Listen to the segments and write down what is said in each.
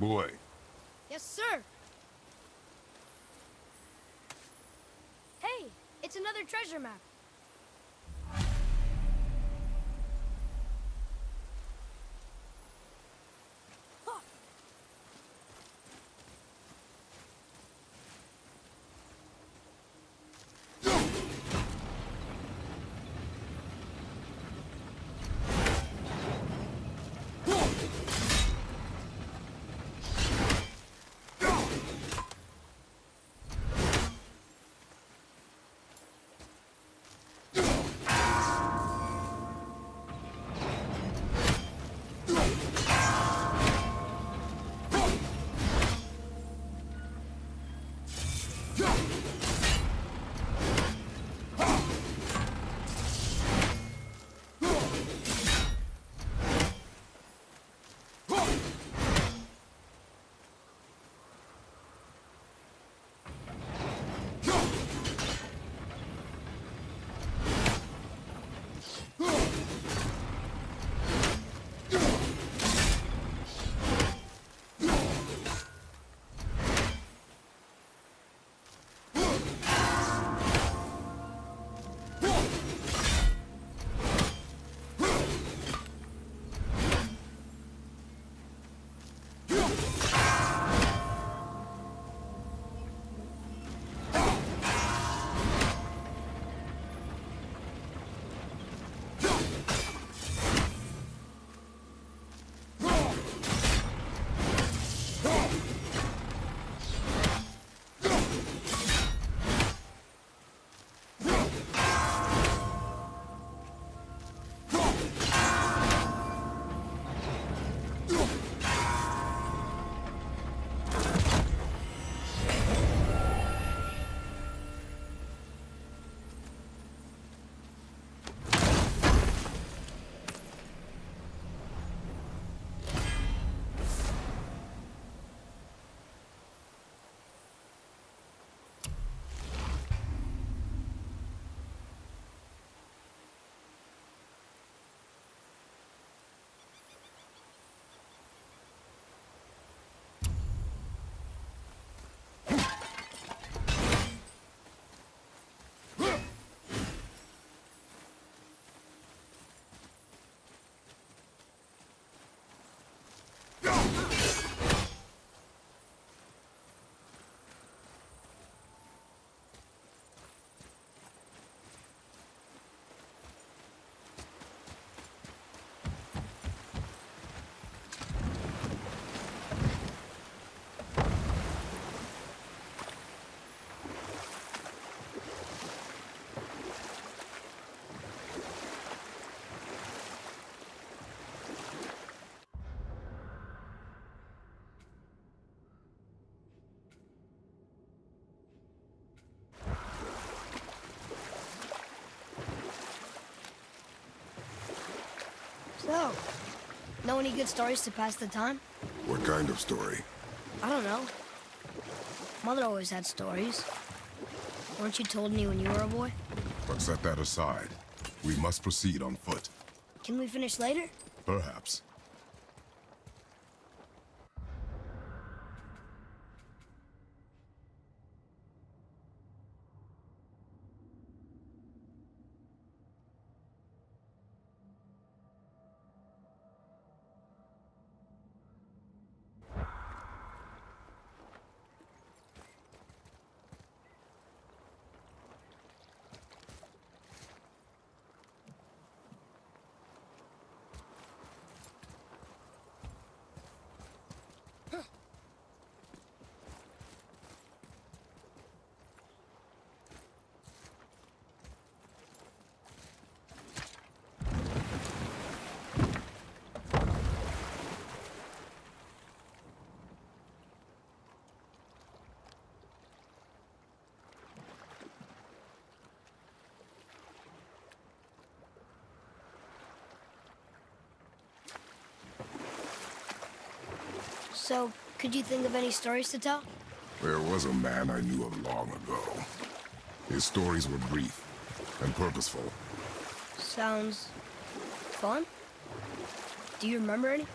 Boy. Yes, sir. Hey, it's another treasure map. So, know any good stories to pass the time? What kind of story? I don't know. Mother always had stories. Weren't you told any when you were a boy? But set that aside. We must proceed on foot. Can we finish later? Perhaps. So, could you think of any stories to tell? There was a man I knew of long ago. His stories were brief and purposeful. Sounds fun. Do you remember any?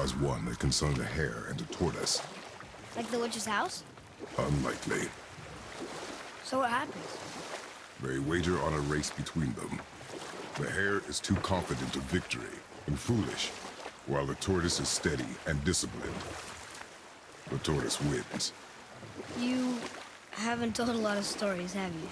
specifies one that can summon a hare and a tortoise. Like the witch's house? Unlikely. So what happens? They wager on a race between them. The hare is too confident of victory and foolish, while the tortoise is steady and disciplined. The tortoise wins. You haven't told a lot of stories, have you?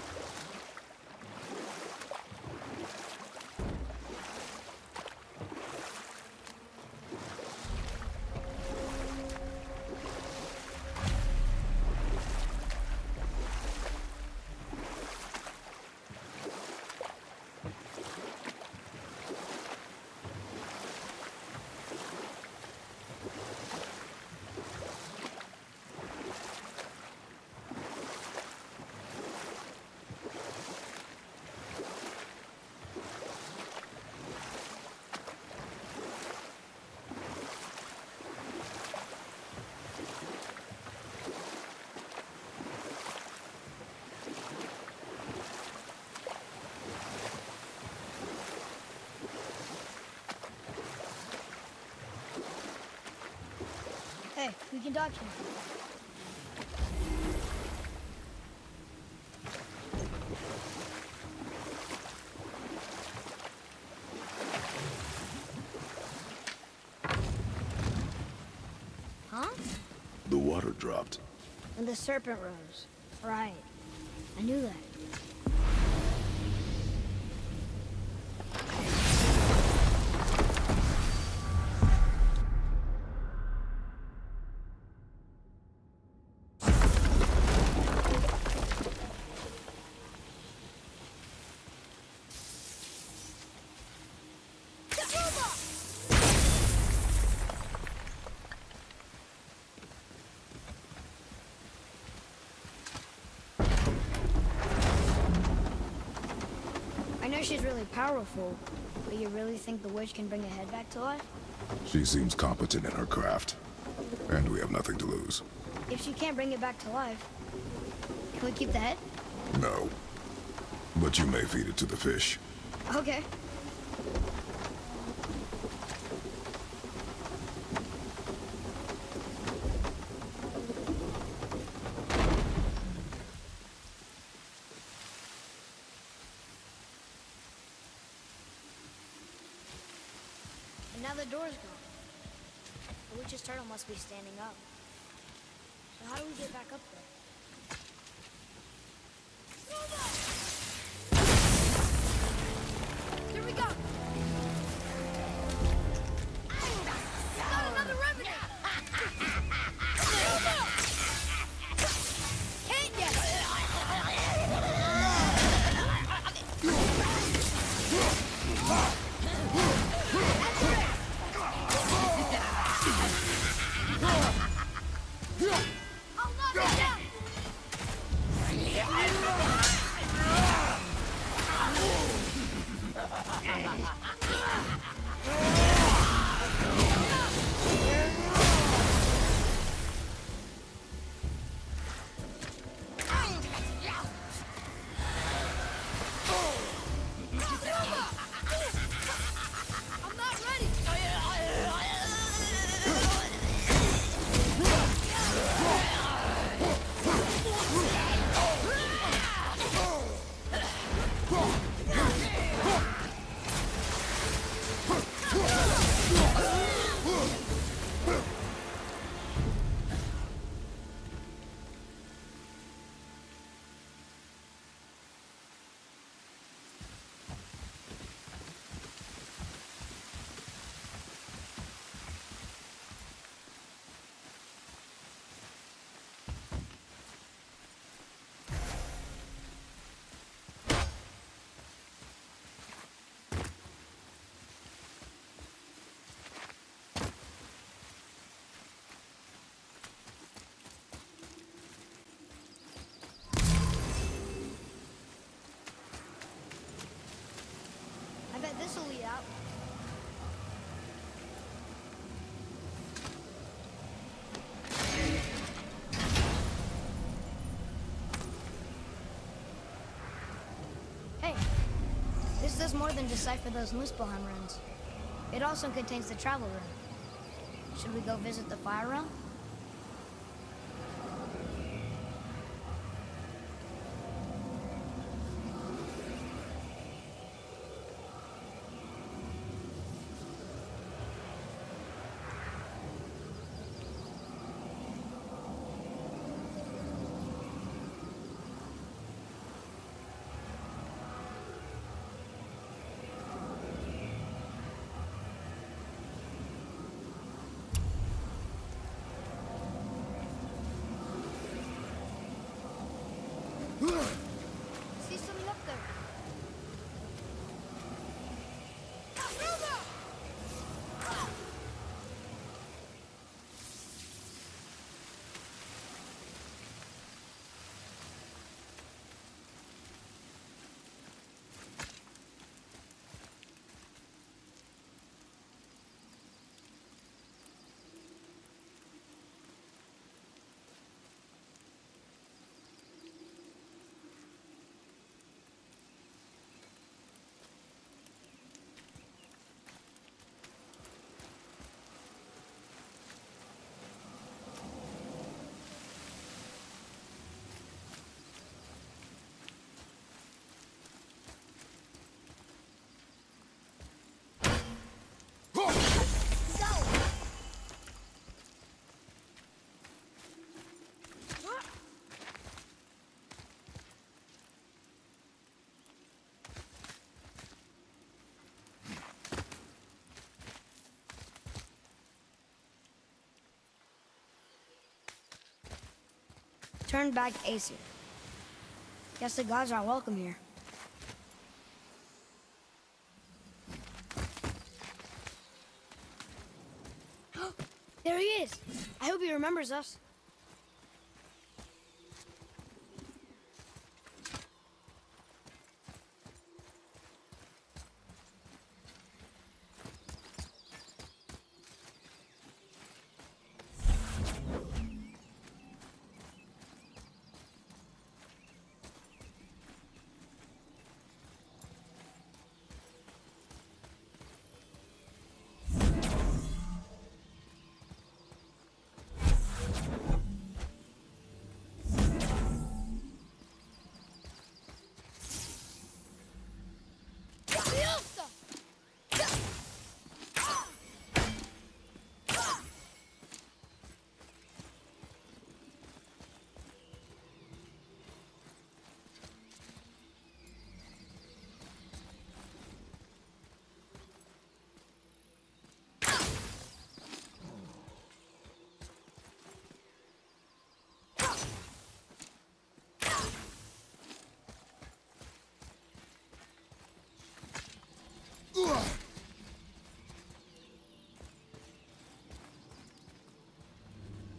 Hey, we can dodge him. Huh? The water dropped. And the serpent rose. Right. I knew that. I know she's really powerful, but you really think the witch can bring a head back to life? She seems competent in her craft, and we have nothing to lose. If she can't bring it back to life, can we keep the head? No. But you may feed it to the fish. Okay. And now the door's gone. The witch's turtle must be standing up. So how do we get back up there? Here we go! Got another revenant! Can't get it! I'll knock it down! I'm not ready! I bet this'll lead out. Hey, this does more than decipher those Muspelheim runes. It also contains the travel rune. Should we go visit the fire realm? See something up there. Turn back Aesir. Guess the gods aren't welcome here. There he is! I hope he remembers us.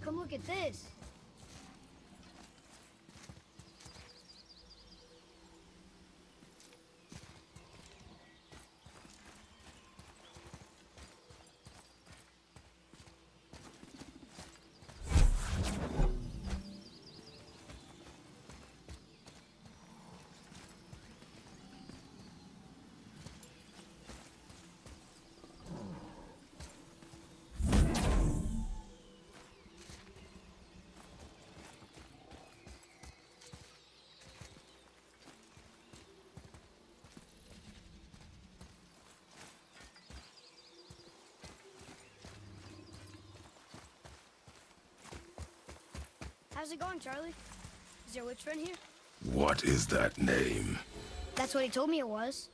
Come look at this. How's it going, Charlie? Is your witch friend here? What is that name? That's what he told me it was.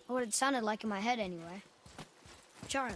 Or what it sounded like in my head, anyway. Charlie.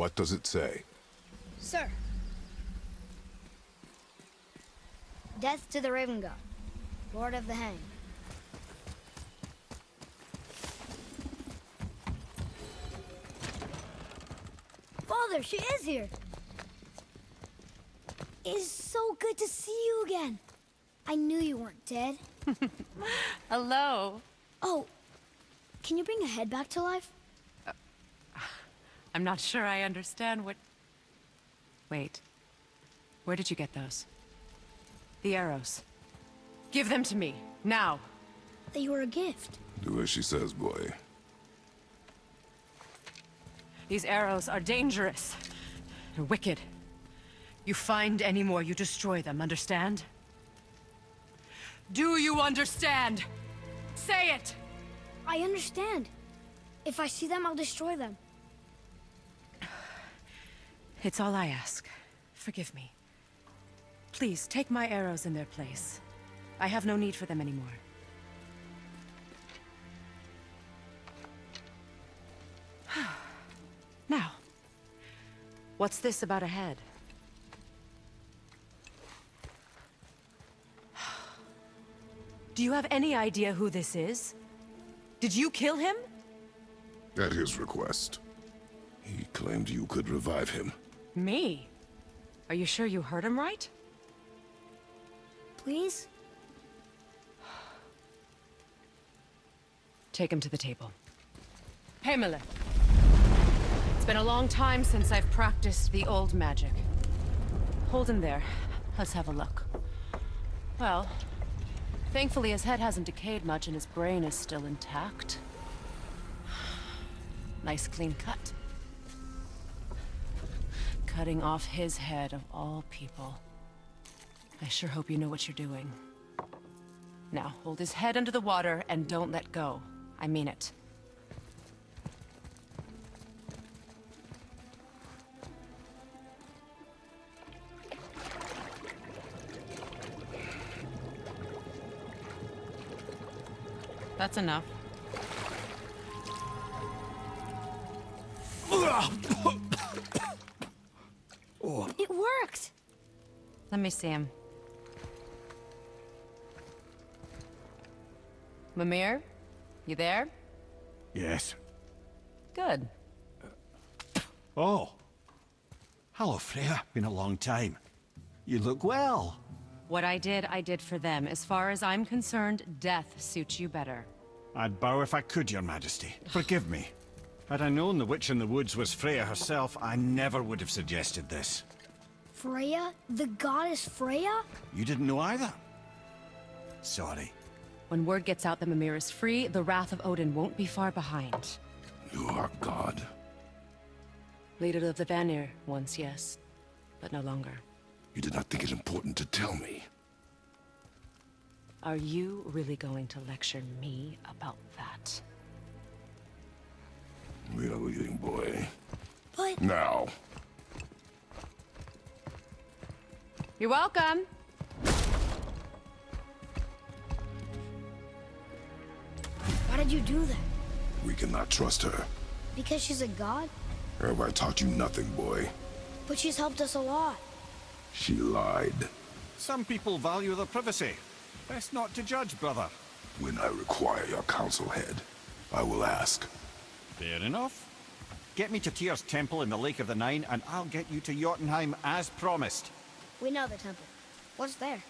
What does it say? Sir. Death to the Raven God, Lord of the Hang. Father, she is here. It's so good to see you again. I knew you weren't dead. Hello. Oh, can you bring a head back to life? I'm not sure I understand what... Wait. Where did you get those? The arrows. Give them to me, now. They were a gift. Do as she says, boy. These arrows are dangerous. They're wicked. You find any more, you destroy them, understand? Do you understand? Say it! I understand. If I see them, I'll destroy them. It's all I ask. Forgive me. Please, take my arrows in their place. I have no need for them anymore. Now, what's this about a head? Do you have any idea who this is? Did you kill him? At his request. He claimed you could revive him. Me? Are you sure you heard him right? Please? Take him to the table. Pamela. It's been a long time since I've practiced the old magic. Hold him there. Let's have a look. Well, thankfully his head hasn't decayed much and his brain is still intact. Nice clean cut. Cutting off his head of all people. I sure hope you know what you're doing. Now, hold his head under the water and don't let go. I mean it. That's enough. It worked! Let me see him. Mimir? You there? Yes. Good. Oh. Hello, Freya. Been a long time. You look well. What I did for them. As far as I'm concerned, death suits you better. I'd bow if I could, Your Majesty. Forgive me. Had I known the witch in the woods was Freya herself, I never would have suggested this. Freya? The goddess Freya? You didn't know either? Sorry. When word gets out that Mimir is free, the wrath of Odin won't be far behind. You are God. Leader of the Vanir, once yes, but no longer. You did not think it important to tell me. Are you really going to lecture me about that? We are leaving, boy. But... Now. You're welcome. Why did you do that? We cannot trust her. Because she's a god? Have I taught you nothing, boy? But she's helped us a lot. She lied. Some people value their privacy. Best not to judge, brother. When I require your council head, I will ask. Fair enough. Get me to Tyr's temple in the Lake of the Nine, and I'll get you to Jotunheim as promised. We know the temple. What's there?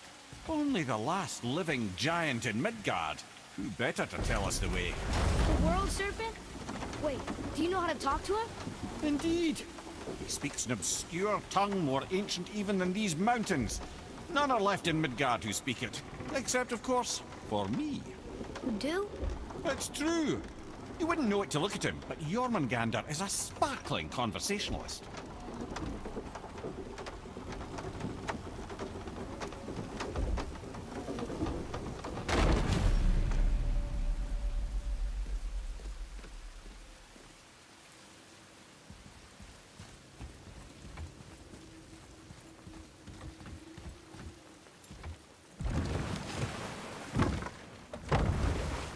Only the last living giant in Midgard. Who better to tell us the way? The world serpent? Wait, do you know how to talk to him? Indeed. He speaks an obscure tongue more ancient even than these mountains. None are left in Midgard who speak it. Except, of course, for me. You do? It's true. You wouldn't know it to look at him, but Jormungandr is a sparkling conversationalist.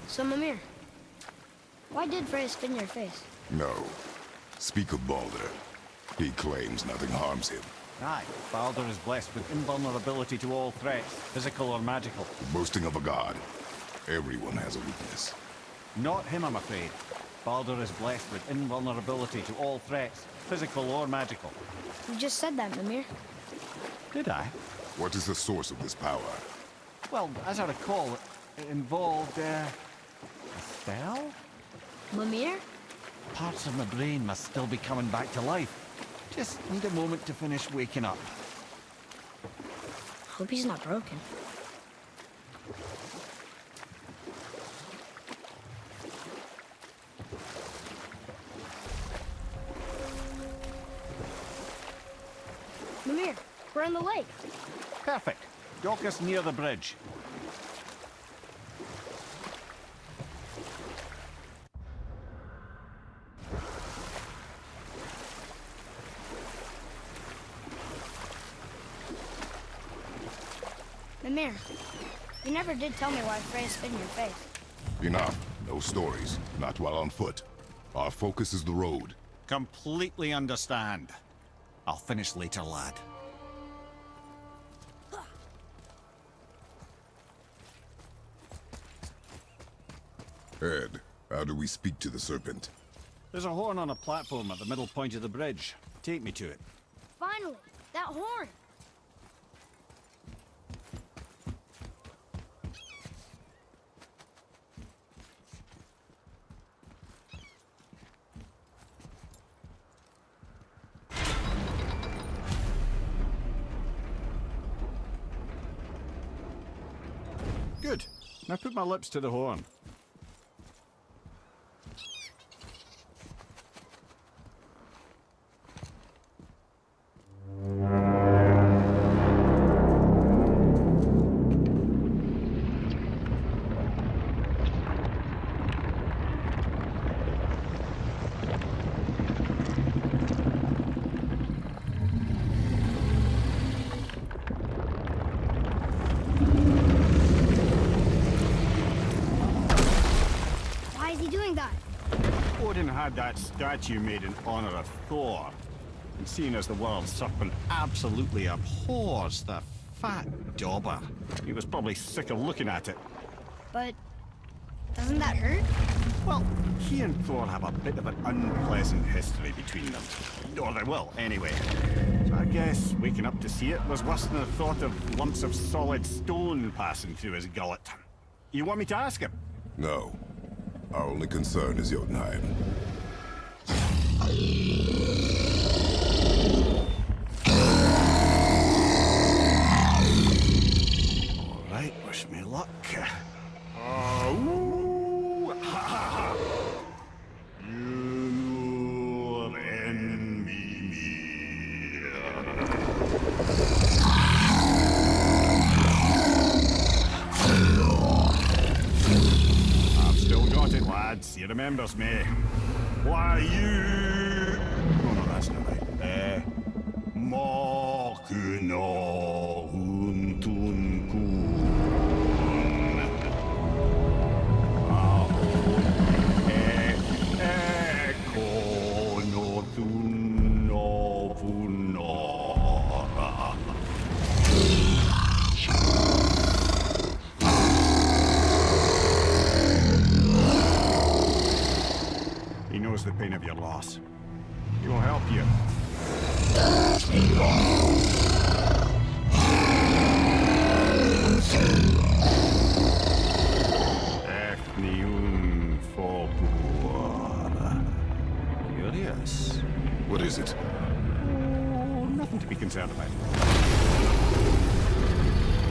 So, Mimir, why did Freya spin your face? No. Speak of Balder. He claims nothing harms him. Aye, Baldur is blessed with invulnerability to all threats, physical or magical. Boasting of a god. Everyone has a weakness. Not him, I'm afraid. Baldur is blessed with invulnerability to all threats, physical or magical. You just said that, Mimir. Did I? What is the source of this power? Well, as I recall, it involved, a spell? Mimir? Parts of my brain must still be coming back to life. Just need a moment to finish waking up. Hope he's not broken. Mimir, we're in the lake. Perfect. Dock us near the bridge. Mimir, you never did tell me why Freya spit in your face. Enough. No stories. Not while on foot. Our focus is the road. Completely understand. I'll finish later, lad. Ed, how do we speak to the serpent? There's a horn on a platform at the middle point of the bridge. Take me to it. Finally, that horn. Good. Now put my lips to the horn. Why is he doing that? Odin had that statue made in honor of Thor. And seeing as the world serpent absolutely abhors the fat dauber, he was probably sick of looking at it. But doesn't that hurt? Well, he and Thor have a bit of an unpleasant history between them. Or they will, anyway. So I guess waking up to see it was worse than the thought of lumps of solid stone passing through his gullet. You want me to ask him? No. Our only concern is Jotunheim. All right, wish me luck. Ooh, ha, ha, ha. You and Mimir. I've still got it, lads. He remembers me. Why you? Oh no, that's not right. Makuna huntun kun. He knows the pain of your loss. He will help you. Curious. What is it? Oh, nothing to be concerned about.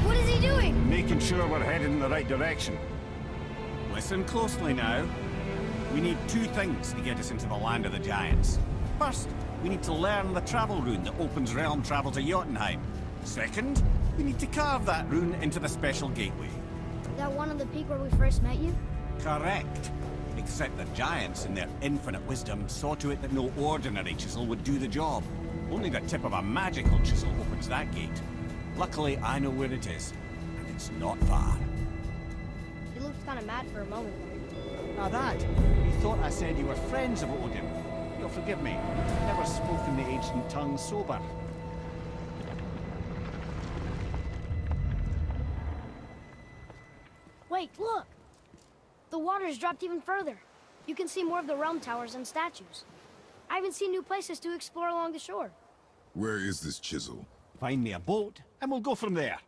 What is he doing? Making sure we're headed in the right direction. Listen closely now. We need two things to get us into the land of the giants. First, we need to learn the travel rune that opens realm travel to Jotunheim. Second, we need to carve that rune into the special gateway. That one on the peak where we first met you? Correct. Except the giants, in their infinite wisdom, saw to it that no ordinary chisel would do the job. Only the tip of a magical chisel opens that gate. Luckily, I know where it is, and it's not far. He looked kind of mad for a moment. Now that, you thought I said you were friends of Odin. You you'll forgive me. I've never spoken the ancient tongue sober. Wait, look! The water's dropped even further. You can see more of the realm towers and statues. I even see new places to explore along the shore. Where is this chisel? Find me a boat, and we'll go from there.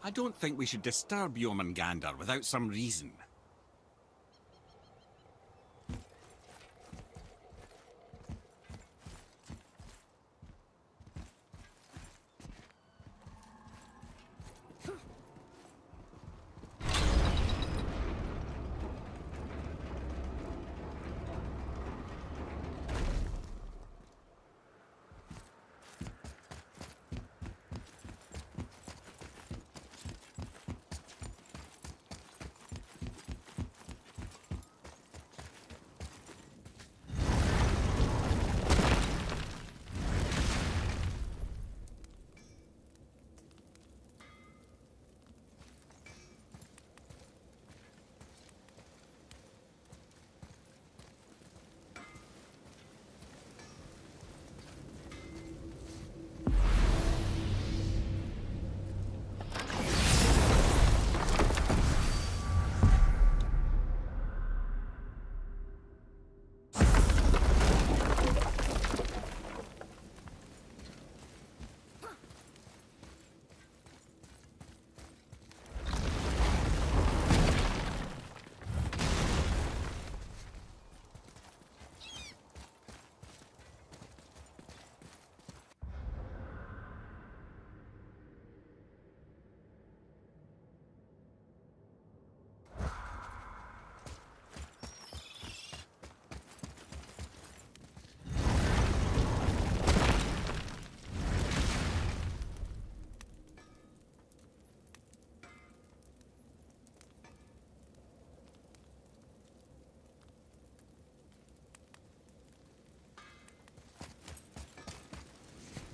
I don't think we should disturb Jormungandr without some reason.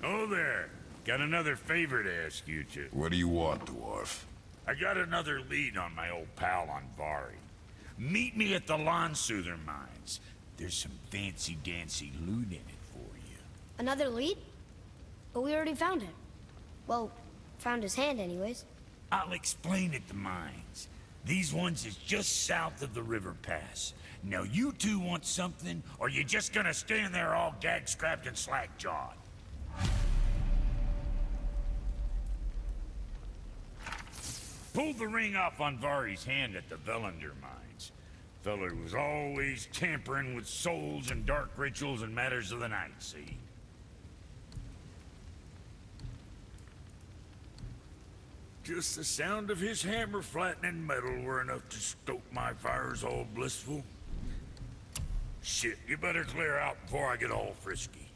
Oh there. Got another favor to ask you two. What do you want, dwarf? I got another lead on my old pal Anvari. Meet me at the Lawnsoother mines. There's some fancy-dancy loot in it for you. Another lead? But we already found him. Well, found his hand anyways. I'll explain at the mines. These ones is just south of the river pass. Now you two want something, or you just gonna stand there all gag-scrapped and slack-jawed? Pulled the ring off Anvari's hand at the Velander mines. Feller was always tampering with souls and dark rituals and matters of the night, see? Just the sound of his hammer flattening metal were enough to stoke my fires all blissful. Shit, you better clear out before I get all frisky.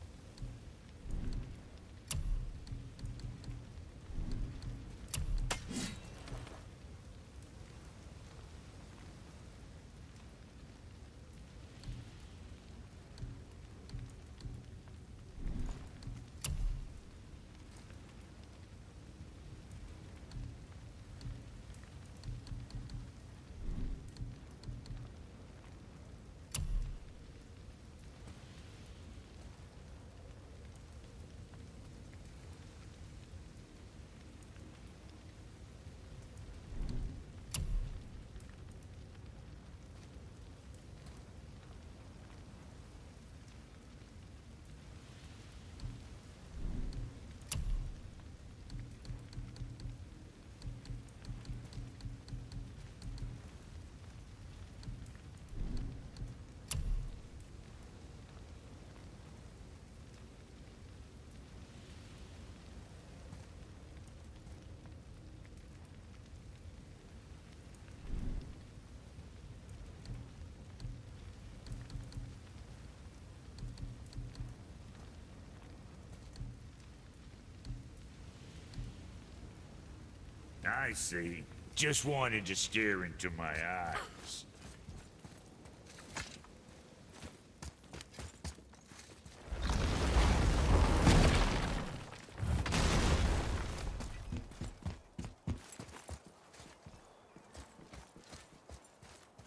I see. Just wanted to stare into my eyes.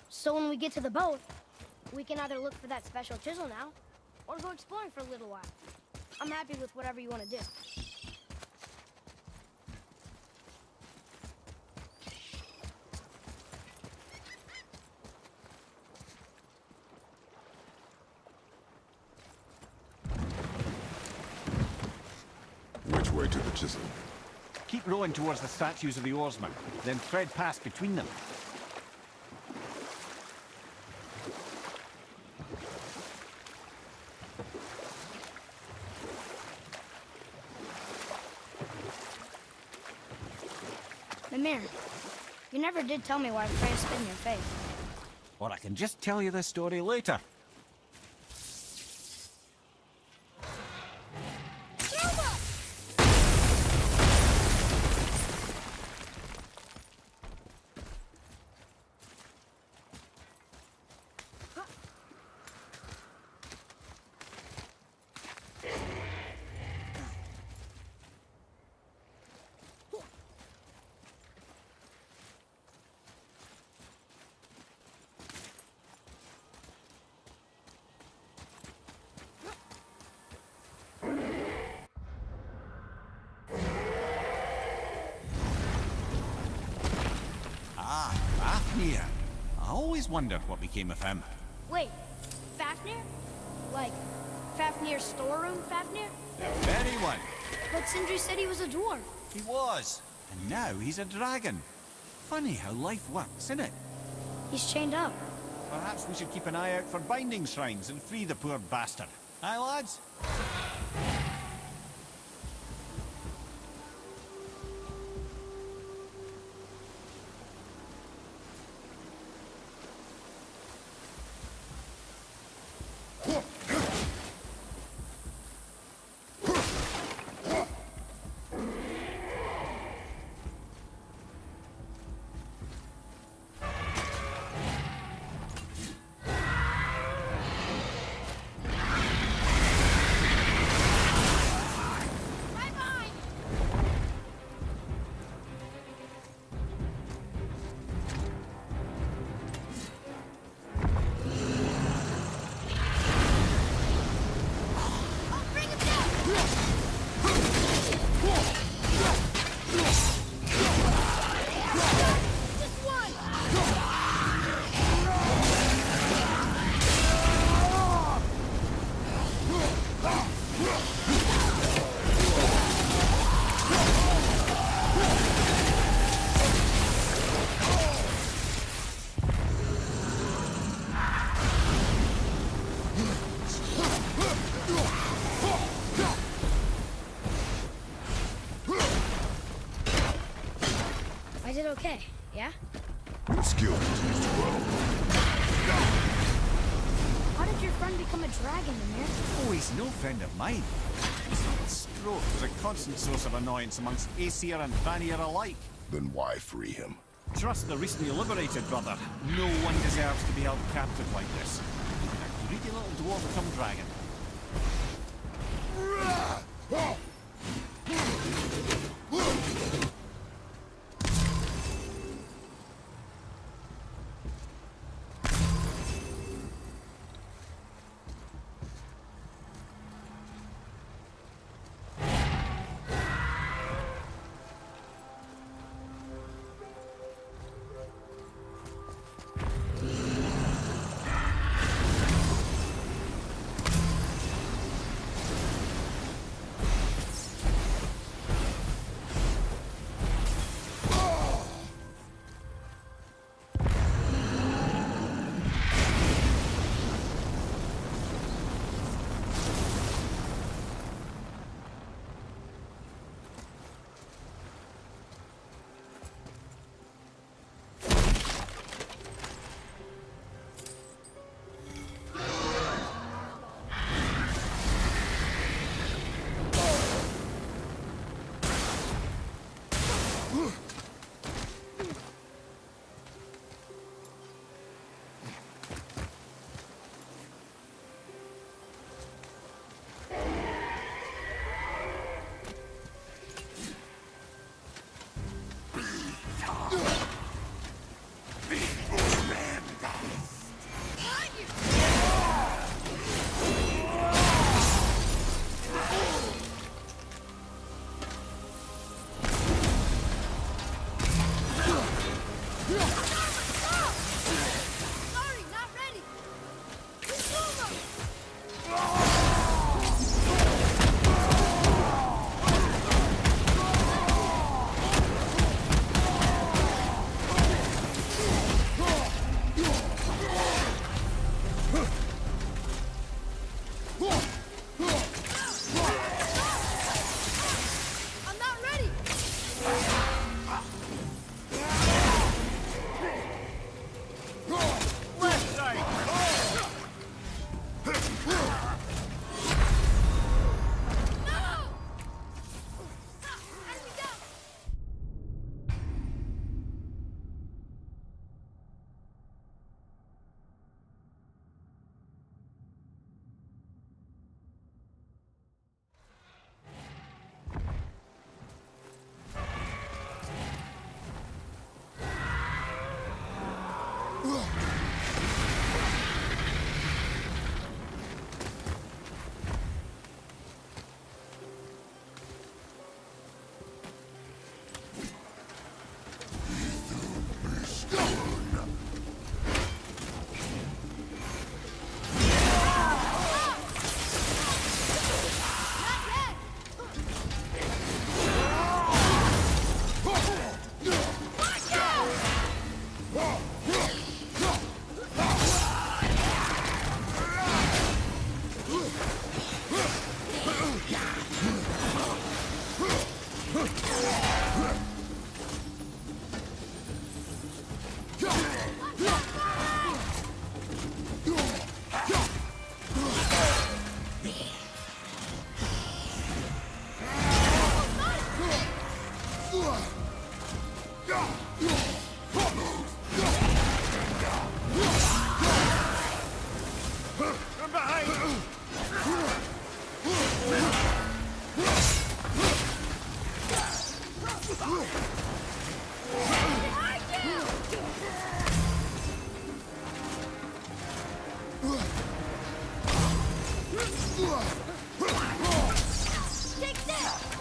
So when we get to the boat, we can either look for that special chisel now, or go exploring for a little while. I'm happy with whatever you want to do. Which way to the chisel? Keep rowing towards the statues of the oarsmen, then thread past between them. Mimir, you never did tell me why Freya spit in your face. Or I can just tell you the story later. Fafnir. I always wondered what became of him. Wait, Fafnir? Like, Fafnir's storeroom Fafnir? The very one. But Sindri said he was a dwarf. He was. And now he's a dragon. Funny how life works, isn't it? He's chained up. Perhaps we should keep an eye out for binding shrines and free the poor bastard. Aye, lads? Okay, yeah? Your skill continues to grow. How did your friend become a dragon, Mimir? Oh, he's no friend of mine. His stroke was a constant source of annoyance amongst Aesir and Vanir alike. Then why free him? Trust the recently liberated, brother. No one deserves to be held captive like this. Even a greedy little dwarf come dragon.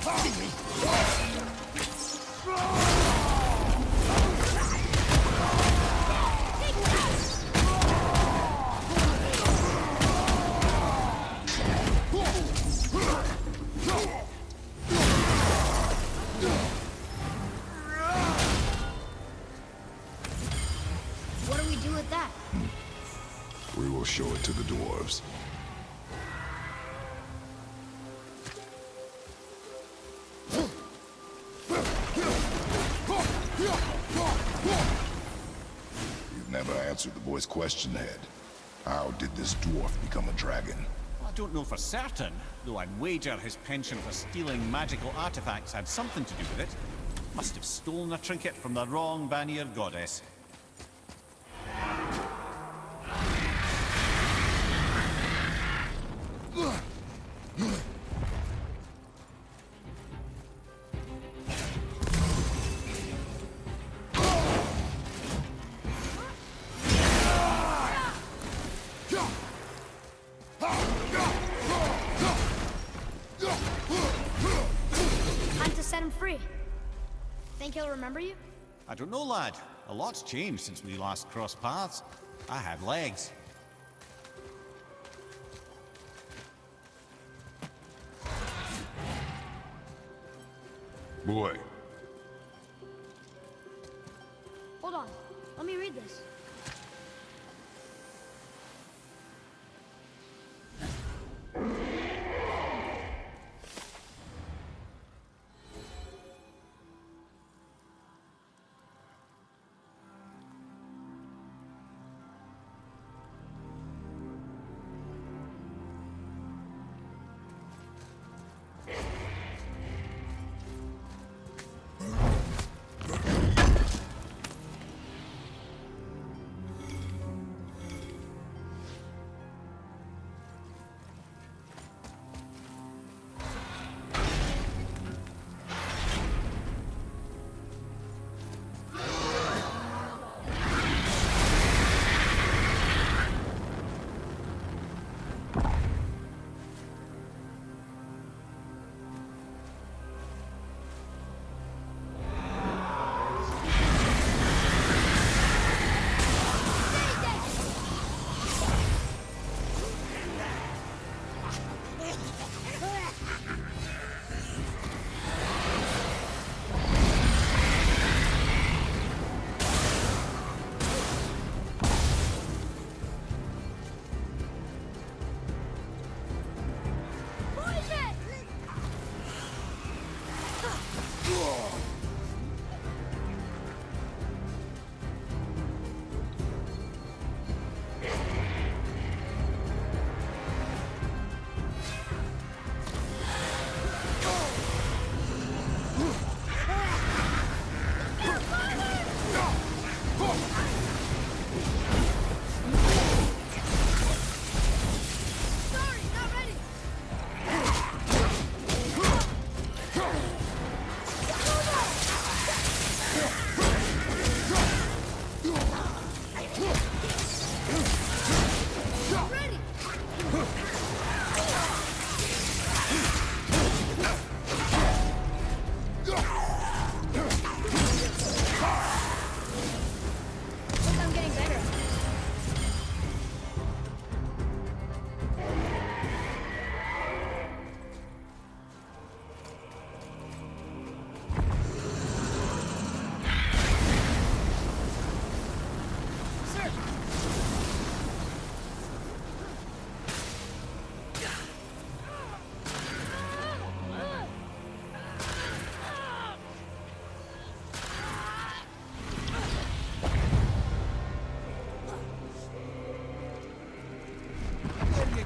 What do we do with that? We will show it to the dwarves. You've never answered the boy's question, Head. How did this dwarf become a dragon? I don't know for certain, though I'd wager his penchant for stealing magical artifacts had something to do with it. Must have stolen a trinket from the wrong Vanir goddess. Time to set him free. Think he'll remember you? I don't know, lad. A lot's changed since we last crossed paths. I have legs. Boy, Hold on. Let me read this.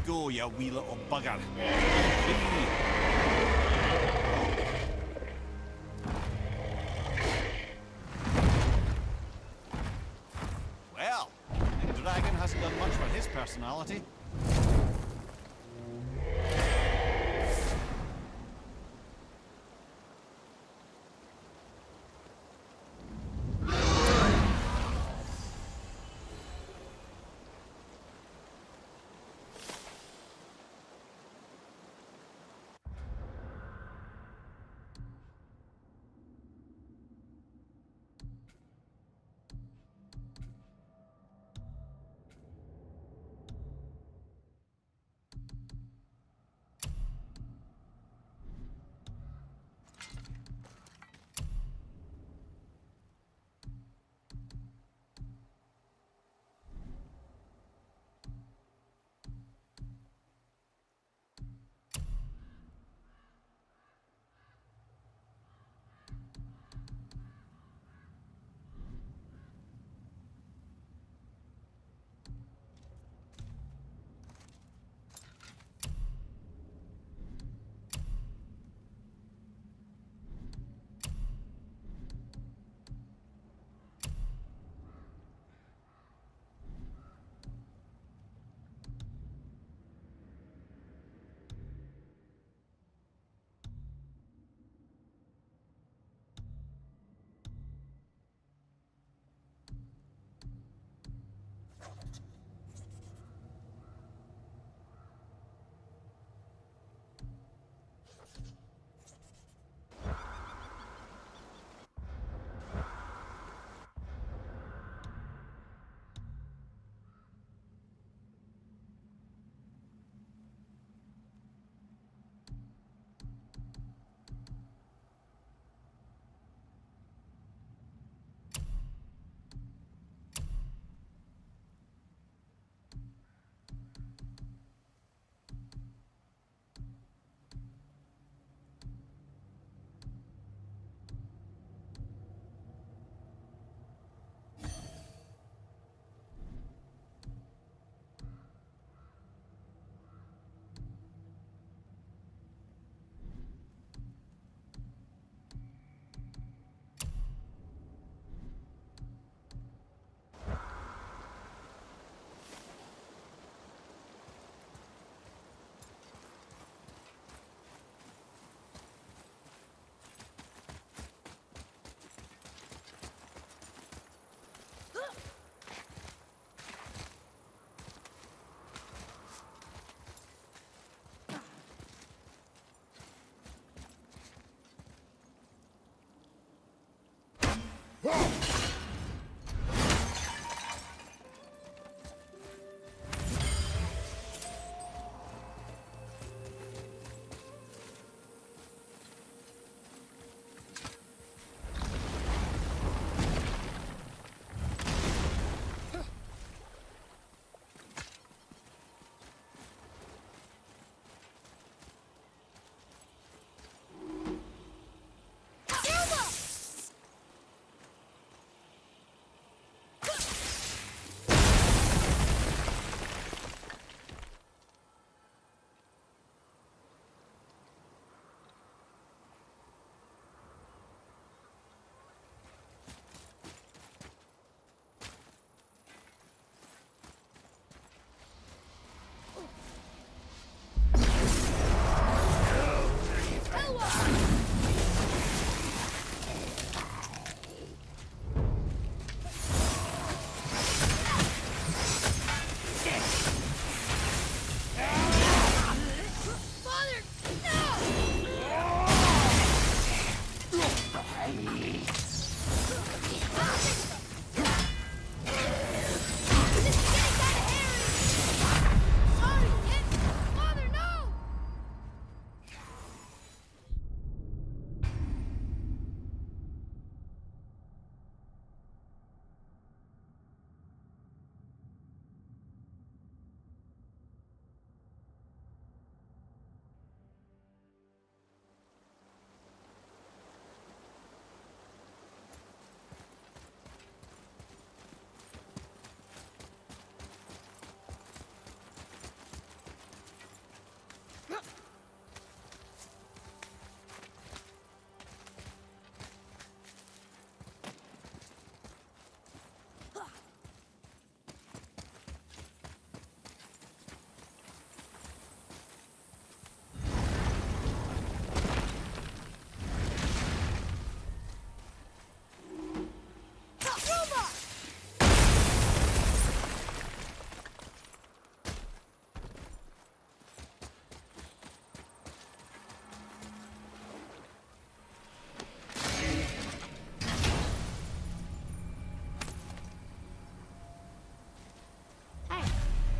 Go, you wee little bugger. Well, the dragon hasn't done much for his personality.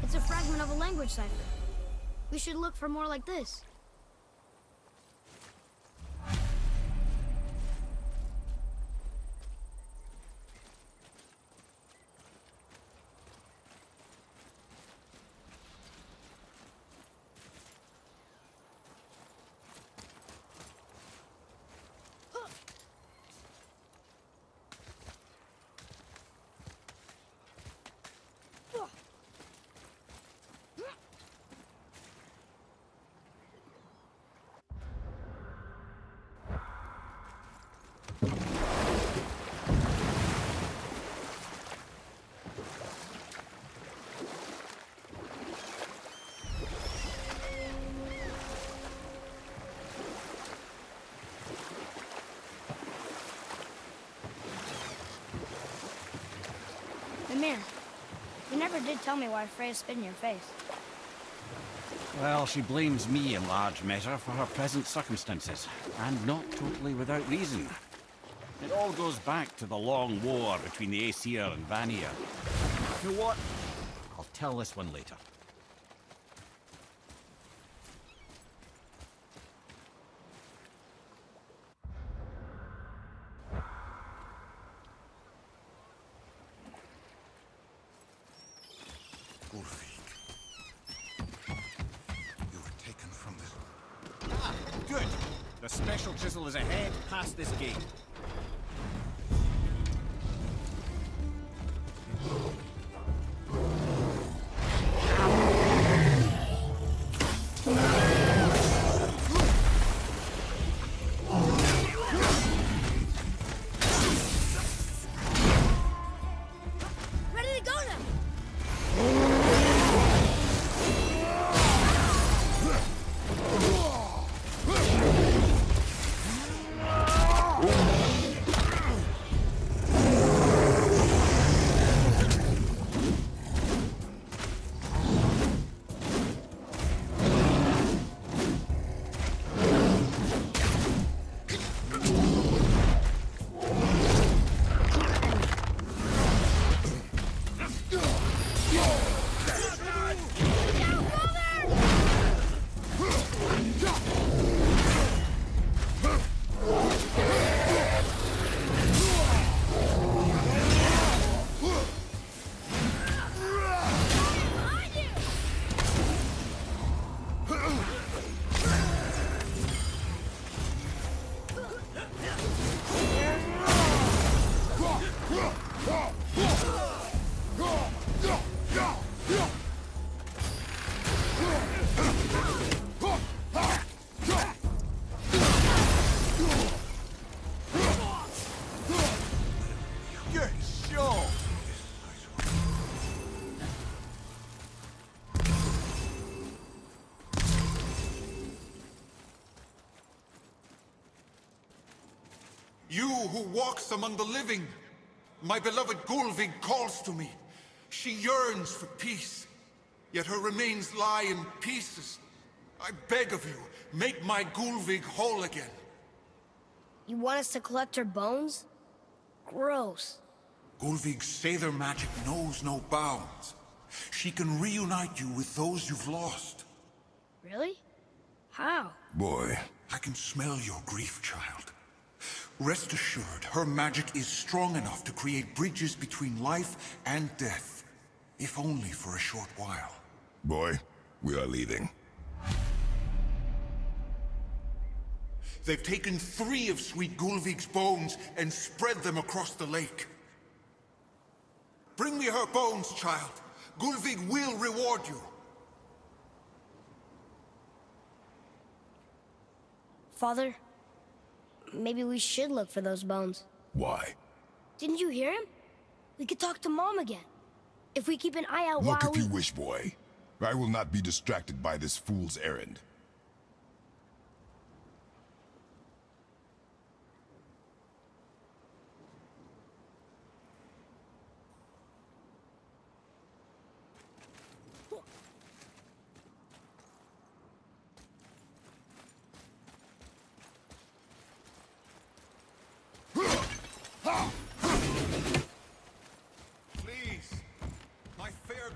It's a fragment of a language cipher. We should look for more like this. Mimir, you never did tell me why Freya spit in your face. Well, she blames me in large measure for her present circumstances, and not totally without reason. It all goes back to the long war between the Aesir and Vanir. You know what? I'll tell this one later. Good. The special chisel is ahead, past this gate. Ready to go now! You who walks among the living, my beloved Gulvig calls to me. She yearns for peace, yet her remains lie in pieces. I beg of you, make my Gulvig whole again. You want us to collect her bones? Gross. Gulvig's Sather magic knows no bounds. She can reunite you with those you've lost. Really? How? Boy, I can smell your grief, child. Rest assured, her magic is strong enough to create bridges between life and death. If only for a short while. boy, we are leaving. They've taken 3 of Sweet Gulvig's bones and spread them across the lake. Bring me her bones, child. Gulvig will reward you. Father, maybe we should look for those bones. Why? Didn't you hear him? We could talk to Mom again. If we keep an eye out Look while if you wish, boy. I will not be distracted by this fool's errand. Please, my fair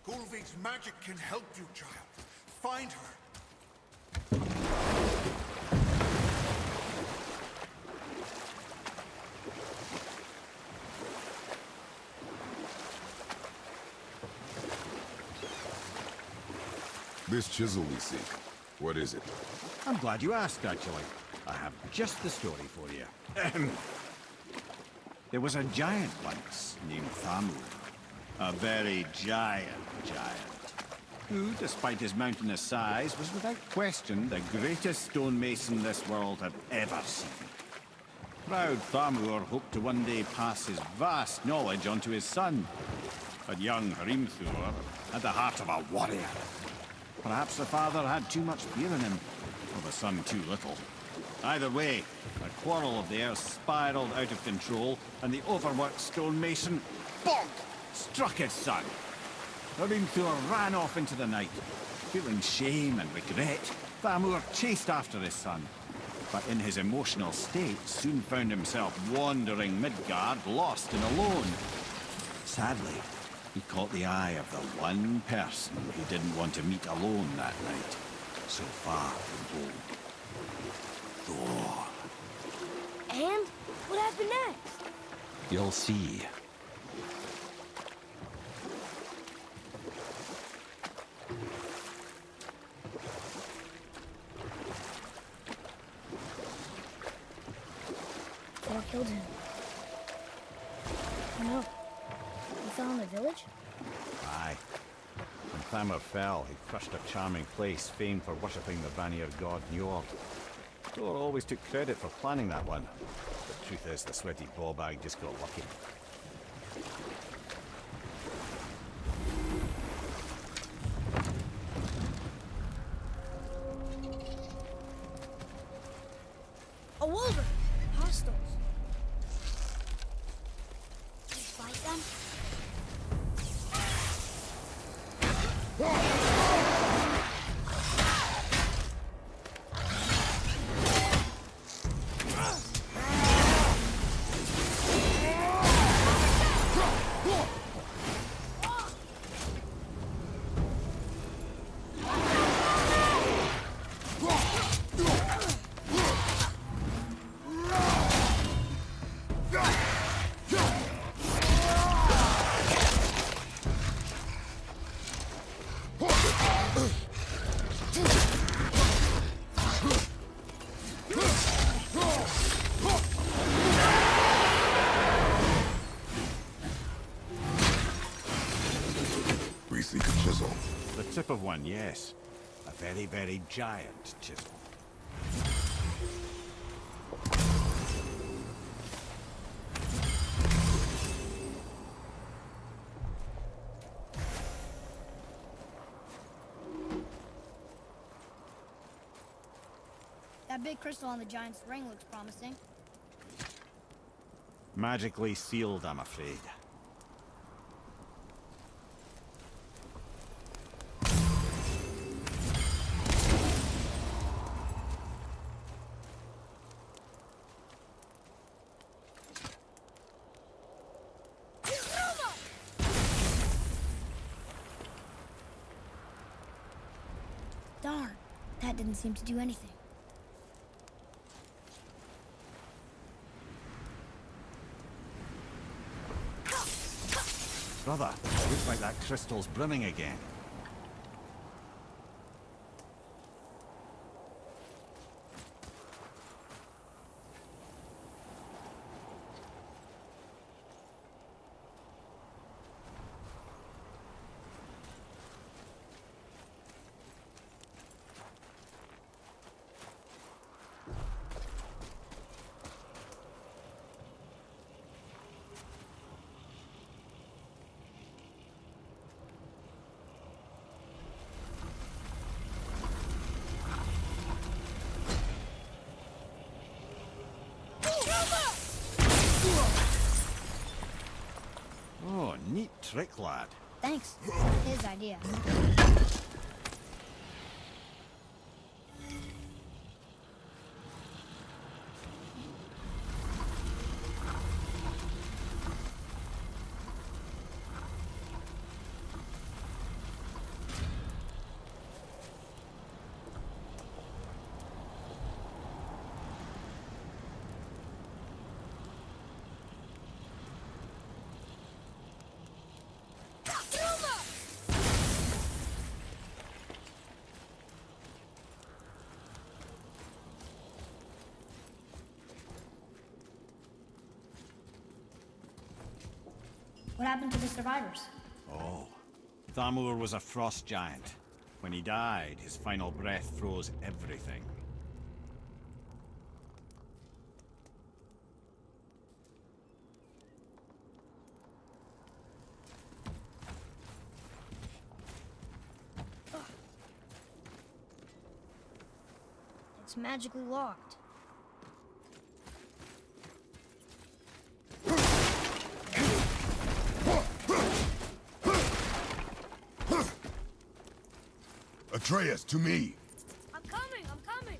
Gulvig's magic can help you, child. Find her. This chisel we seek, what is it? I'm glad you asked, actually. I have just the story for you. There was a giant once named Thamur. A very giant, who, despite his mountainous size, was without question the greatest stonemason this world had ever seen. Proud Thamur hoped to one day pass his vast knowledge on to his son. But young Hrimthur had the heart of a warrior. Perhaps the father had too much fear in him, or the son too little. Either way, a quarrel of theirs spiraled out of control, and the overworked stonemason, bonk, struck his son. Hrimthur ran off into the night. Feeling shame and regret, Thamur chased after his son. But in his emotional state, soon found himself wandering Midgard, lost and alone. Sadly, he caught the eye of the one person he didn't want to meet alone that night, so far from home. Thor. And? What happened next? You'll see. Thor killed him. Oh no. He fell in the village? Aye. When Thamur fell, he crushed a charming place famed for worshipping the Vanir god Njord. Thor always took credit for planning that one. The truth is, the sweaty ballbag just got lucky. A wolver! Hostiles. Can you fight them? We seek a chisel. The tip of one, yes. A very, very giant chisel. That big crystal on the giant's ring looks promising. Magically sealed, I'm afraid. That didn't seem to do anything. Brother, looks like that crystal's brimming again. Oh, neat trick, lad. Thanks. His idea. What happened to the survivors? Oh, Thamur was a frost giant. When he died, his final breath froze everything. It's magically locked. Atreus, to me! I'm coming! I'm coming!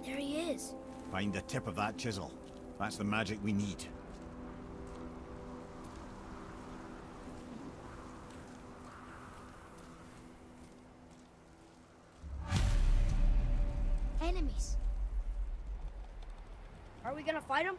There he is. Find the tip of that chisel. That's the magic we need. Enemies. Are we gonna fight them?